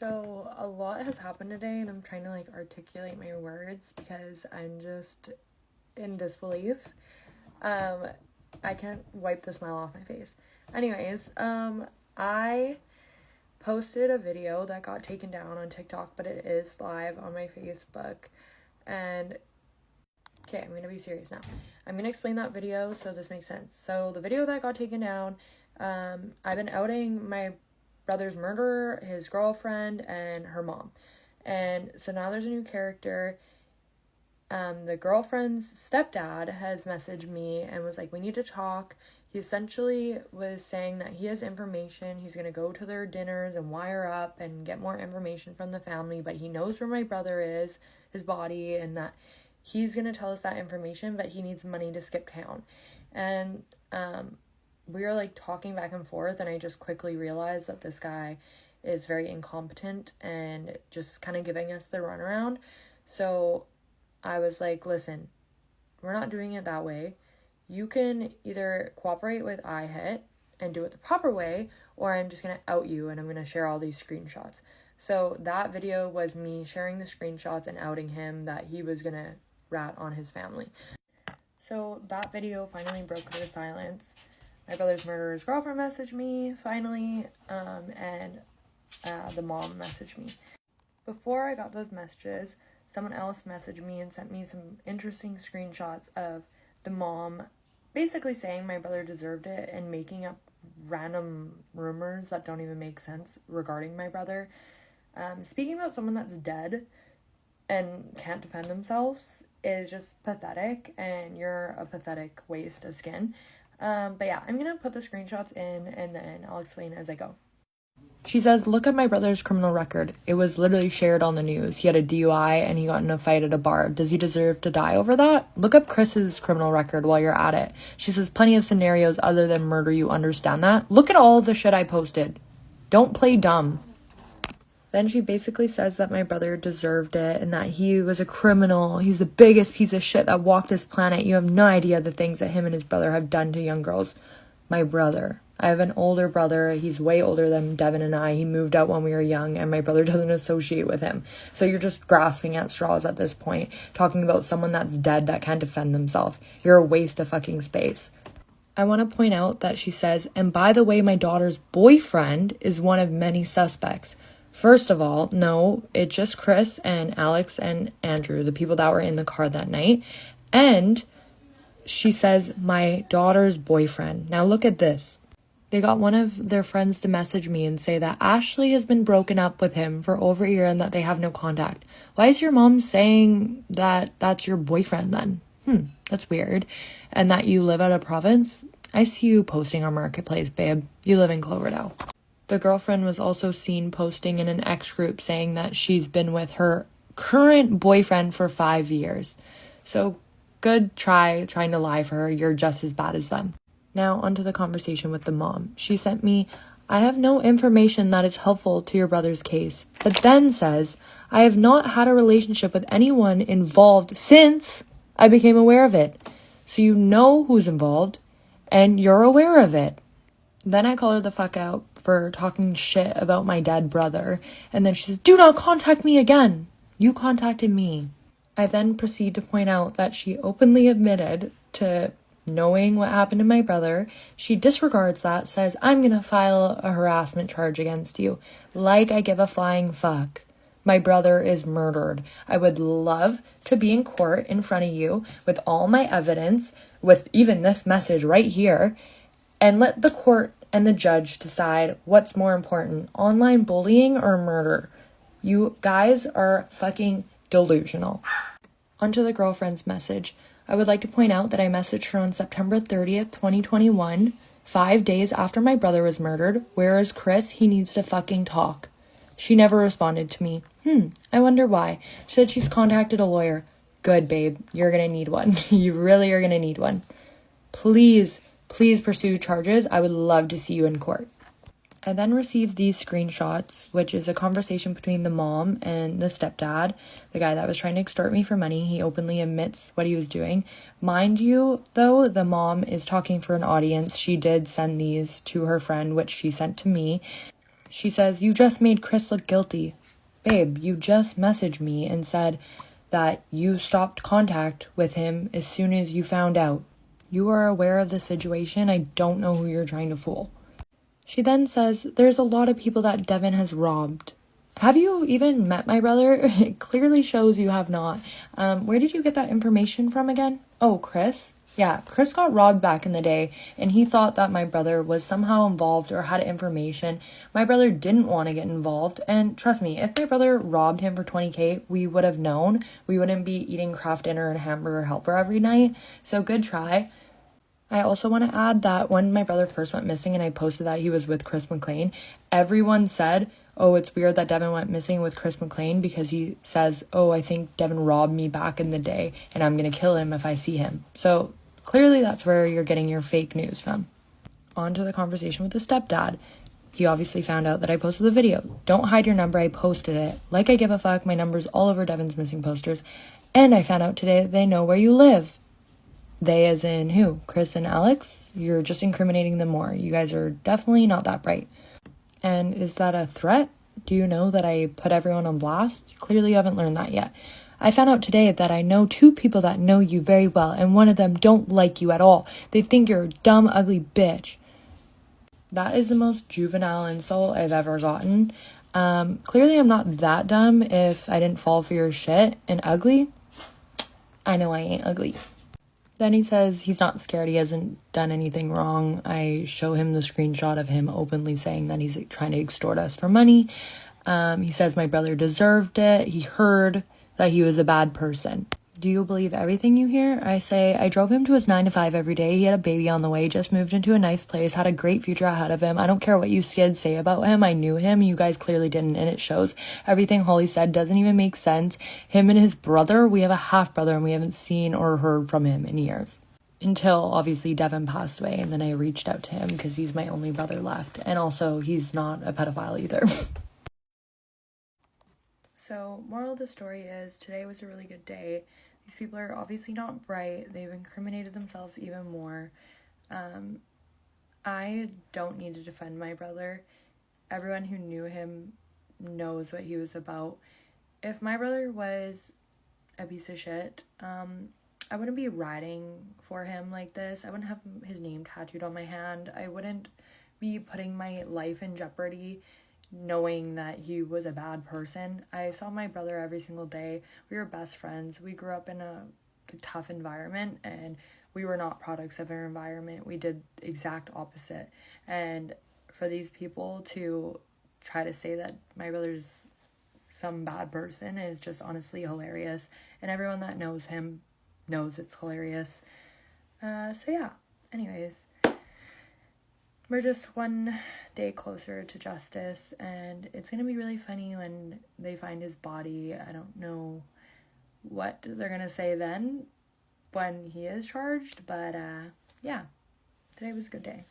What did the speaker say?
So a lot has happened today and I'm trying to articulate my words because I'm just in disbelief. I can't wipe the smile off my face. Anyways, I posted a video that got taken down on TikTok, but it is live on my Facebook. And okay, I'm gonna be serious now. I'm gonna explain that video so this makes sense. So the video that got taken down, I've been outing my brother's murderer, his girlfriend, and her mom. And so now there's a new character. The girlfriend's stepdad has messaged me and was like, we need to talk. He essentially was saying that he has information. He's going to go to their dinners and wire up and get more information from the family, but he knows where my brother is, his body, and that he's going to tell us that information, but he needs money to skip town. And we were talking back and forth, and I just quickly realized that this guy is very incompetent and just kind of giving us the runaround. So I was like, listen, we're not doing it that way. You can either cooperate with iHit and do it the proper way, or I'm just going to out you and I'm going to share all these screenshots. So that video was me sharing the screenshots and outing him that he was going to rat on his family. So that video finally broke her silence. My brother's murderer's girlfriend messaged me, finally, and the mom messaged me. Before I got those messages, someone else messaged me and sent me some interesting screenshots of the mom basically saying my brother deserved it and making up random rumors that don't even make sense regarding my brother. Speaking about someone that's dead and can't defend themselves is just pathetic, and you're a pathetic waste of skin. But yeah, I'm gonna put the screenshots in and then I'll explain as I go. She says, look at my brother's criminal record. It was literally shared on the news. He had a DUI and he got in a fight at a bar. Does he deserve to die over that? Look up Chris's criminal record while you're at it. She says, plenty of scenarios other than murder, you understand that? Look at all the shit I posted. Don't play dumb. Then she basically says that my brother deserved it and that he was a criminal. He's the biggest piece of shit that walked this planet. You have no idea the things that him and his brother have done to young girls. My brother. I have an older brother. He's way older than Devin and I. He moved out when we were young, and my brother doesn't associate with him. So you're just grasping at straws at this point, talking about someone that's dead that can't defend themselves. You're a waste of fucking space. I want to point out that she says, and by the way, my daughter's boyfriend is one of many suspects. First of all, no, it's just Chris and Alex and Andrew, the people that were in the car that night. And she says, my daughter's boyfriend. Now look at this. They got one of their friends to message me and say that Ashley has been broken up with him for over a year and that they have no contact. Why is your mom saying that that's your boyfriend then? That's weird. And that you live at a province? I see you posting on Marketplace, babe. You live in Cloverdale. The girlfriend was also seen posting in an ex group saying that she's been with her current boyfriend for 5 years. So good trying to lie for her. You're just as bad as them. Now, onto the conversation with the mom. She sent me, I have no information that is helpful to your brother's case, but then says, I have not had a relationship with anyone involved since I became aware of it. So you know who's involved, and you're aware of it. Then I call her the fuck out for talking shit about my dead brother, and then she says, do not contact me again. You contacted me. I then proceed to point out that she openly admitted to knowing what happened to my brother. She disregards that, says, I'm gonna file a harassment charge against you. Like I give a flying fuck. My brother is murdered. I would love to be in court in front of you with all my evidence, with even this message right here, and let the court and the judge decide what's more important, online bullying or murder. You guys are fucking delusional. Onto the girlfriend's message. I would like to point out that I messaged her on September 30th, 2021, 5 days after my brother was murdered. Where is Chris? He needs to fucking talk. She never responded to me. I wonder why. She said she's contacted a lawyer. Good, babe. You're gonna need one. You really are gonna need one. Please pursue charges. I would love to see you in court. I then received these screenshots, which is a conversation between the mom and the stepdad, the guy that was trying to extort me for money. He openly admits what he was doing. Mind you, though, the mom is talking for an audience. She did send these to her friend, which she sent to me. She says, "You just made Chris look guilty." Babe, you just messaged me and said that you stopped contact with him as soon as you found out. You are aware of the situation. I don't know who you're trying to fool. She then says, "There's a lot of people that Devin has robbed." Have you even met my brother? It clearly shows you have not. Where did you get that information from again? Oh, Chris? Yeah, Chris got robbed back in the day, and he thought that my brother was somehow involved or had information. My brother didn't want to get involved, and trust me, if my brother robbed him for 20K, we would have known. We wouldn't be eating Kraft dinner and hamburger helper every night, so good try. I also want to add that when my brother first went missing and I posted that he was with Chris McLean, everyone said, "Oh, it's weird that Devin went missing with Chris McLean," because he says, "Oh, I think Devin robbed me back in the day and I'm going to kill him if I see him." So clearly that's where you're getting your fake news from. On to the conversation with the stepdad. He obviously found out that I posted the video. Don't hide your number, I posted it. Like I give a fuck, my number's all over Devin's missing posters. And I found out today that they know where you live. They as in who? Chris and Alex? You're just incriminating them more. You guys are definitely not that bright. And is that a threat? Do you know that I put everyone on blast? Clearly you haven't learned that yet. I found out today that I know 2 people that know you very well, and one of them don't like you at all. They think you're a dumb, ugly bitch. That is the most juvenile insult I've ever gotten. Clearly I'm not that dumb if I didn't fall for your shit. And ugly? I know I ain't ugly. Then he says he's not scared, he hasn't done anything wrong. I show him the screenshot of him openly saying that he's trying to extort us for money. He says my brother deserved it. He heard that he was a bad person. Do you believe everything you hear? I say, I drove him to his 9 to 5 every day. He had a baby on the way, just moved into a nice place, had a great future ahead of him. I don't care what you kids say about him. I knew him. You guys clearly didn't, and it shows. Everything Holly said doesn't even make sense. Him and his brother, we have a half brother, and we haven't seen or heard from him in years. Until, obviously, Devin passed away, and then I reached out to him because he's my only brother left. And also, he's not a pedophile either. So, moral of the story is, today was a really good day. These people are obviously not bright. They've incriminated themselves even more. I don't need to defend my brother. Everyone who knew him knows what he was about. If my brother was a piece of shit, I wouldn't be riding for him like this. I wouldn't have his name tattooed on my hand. I wouldn't be putting my life in jeopardy knowing that he was a bad person. I saw my brother every single day. We were best friends. We grew up in a tough environment, and we were not products of our environment. We did the exact opposite. And for these people to try to say that my brother's some bad person is just honestly hilarious. And everyone that knows him knows it's hilarious. So yeah, anyways, we're just one day closer to justice, and it's gonna be really funny when they find his body. I don't know what they're gonna say then when he is charged, but yeah, today was a good day.